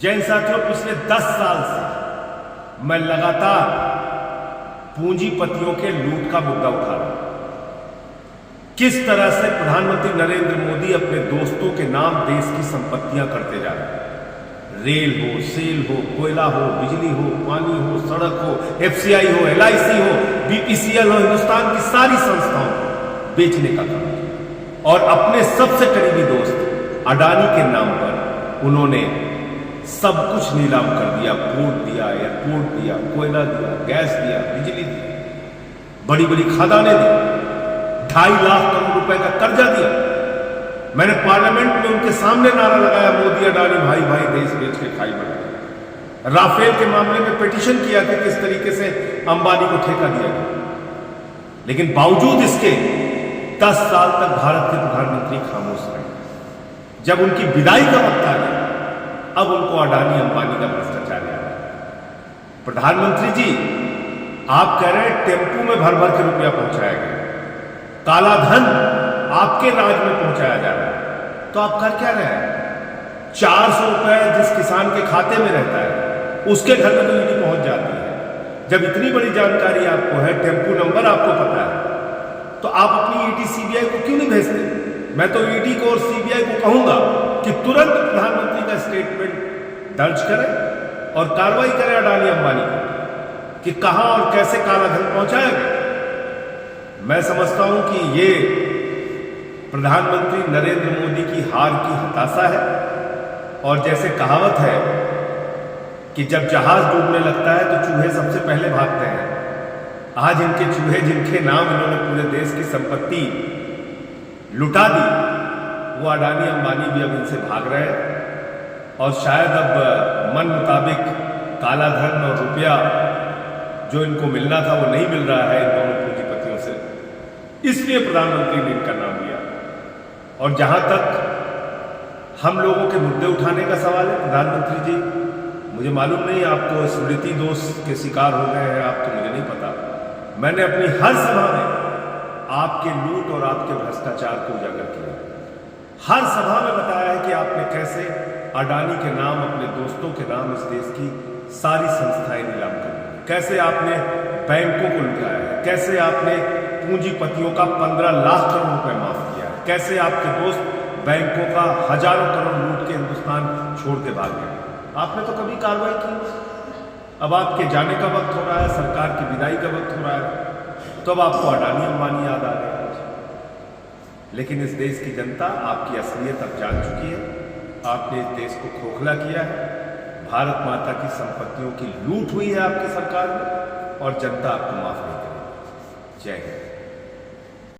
जैन साथियों, पिछले 10 साल से मैं लगातार पूंजीपतियों के लूट का मुद्दा उठा रहा हूं। किस तरह से प्रधानमंत्री नरेंद्र मोदी अपने दोस्तों के नाम देश की संपत्तियां करते जा रहे हैं। रेल हो, सेल हो, कोयला हो, बिजली हो, पानी हो, सड़क हो, एफसीआई हो, एलआईसी हो, बीपीसीएल हो, हिंदुस्तान की सारी संस्थाओं को बेचने का काम किया। और अपने सबसे करीबी दोस्त अडानी के नाम पर उन्होंने सब कुछ नीलाम कर दिया। पोर्ट दिया, एयरपोर्ट दिया, कोयला दिया, गैस दिया, बिजली दी, बड़ी बड़ी खदानें दी, 2.5 लाख करोड़ रुपए का कर्जा दिया। मैंने पार्लियामेंट में उनके सामने नारा लगाया, मोदी अडानी भाई भाई देश बेच के खाई बना। राफेल के मामले में पिटीशन किया कि किस तरीके से अंबानी को ठेका दिया गया, लेकिन बावजूद इसके 10 साल तक भारत के प्रधानमंत्री खामोश रहे। जब उनकी विदाई का वक्त आ गया, अब उनको अडानी अंबानी का भ्रष्टाचार याद आया। प्रधानमंत्री जी, आप कह रहे हैं टेम्पू में भर भर के रुपया पहुंचाया गया, काला धन आपके राज में पहुंचाया जा रहा है, तो आप कर क्या रहे हैं? 400 रुपए जिस किसान के खाते में रहता है उसके घर में तो ईडी पहुंच जाती है। जब इतनी बड़ी जानकारी आपको है, टेम्पू नंबर आपको पता है, तो आप अपनी ईडी सीबीआई को क्यों नहीं भेजते? मैं तो ईडी को और सीबीआई को कहूंगा कि तुरंत प्रधानमंत्री का स्टेटमेंट दर्ज करें और कार्रवाई करें अडानी अंबानी को कि कहां और कैसे काला धन पहुंचाया गया। मैं समझता हूं कि ये प्रधानमंत्री नरेंद्र मोदी की हार की हताशा है। और जैसे कहावत है कि जब जहाज डूबने लगता है तो चूहे सबसे पहले भागते हैं, आज इनके चूहे जिनके नाम इन्होंने पूरे देश की संपत्ति लुटा दी, वो अडानी अंबानी भी अब इनसे भाग रहे हैं। और शायद अब मन मुताबिक काला धन और रुपया जो इनको मिलना था वो नहीं मिल रहा है इन दोनों पूंजीपतियों से, इसलिए प्रधानमंत्री ने इनका नाम लिया। और जहां तक हम लोगों के मुद्दे उठाने का सवाल है, प्रधानमंत्री जी, मुझे मालूम नहीं आपको स्मृति दोष के शिकार हो गए हैं आप, तो मुझे नहीं पता। मैंने अपनी हर सभा में आपके लूट और आपके भ्रष्टाचार को उजागर किया। हर सभा में बताया है कि आपने कैसे अडानी के नाम, अपने दोस्तों के नाम इस देश की सारी संस्थाएं नीलाम कर दी, कैसे आपने बैंकों को लुटाया है, कैसे आपने पूंजीपतियों का 15 लाख करोड़ रुपए माफ किया है, कैसे आपके दोस्त बैंकों का हजारों करोड़ लूट के हिंदुस्तान छोड़ के भाग गए। आपने तो कभी कार्रवाई की। अब आपके जाने का वक्त हो रहा है, सरकार की विदाई का वक्त हो रहा है, तो अब आपको अडानी अंबानी याद आ रहे हैं। लेकिन इस देश की जनता आपकी असलियत अब जान चुकी है। आपने इस देश को खोखला किया है। भारत माता की संपत्तियों की लूट हुई है आपकी सरकार में, और जनता आपको माफ नहीं करेगी। जय हिंद।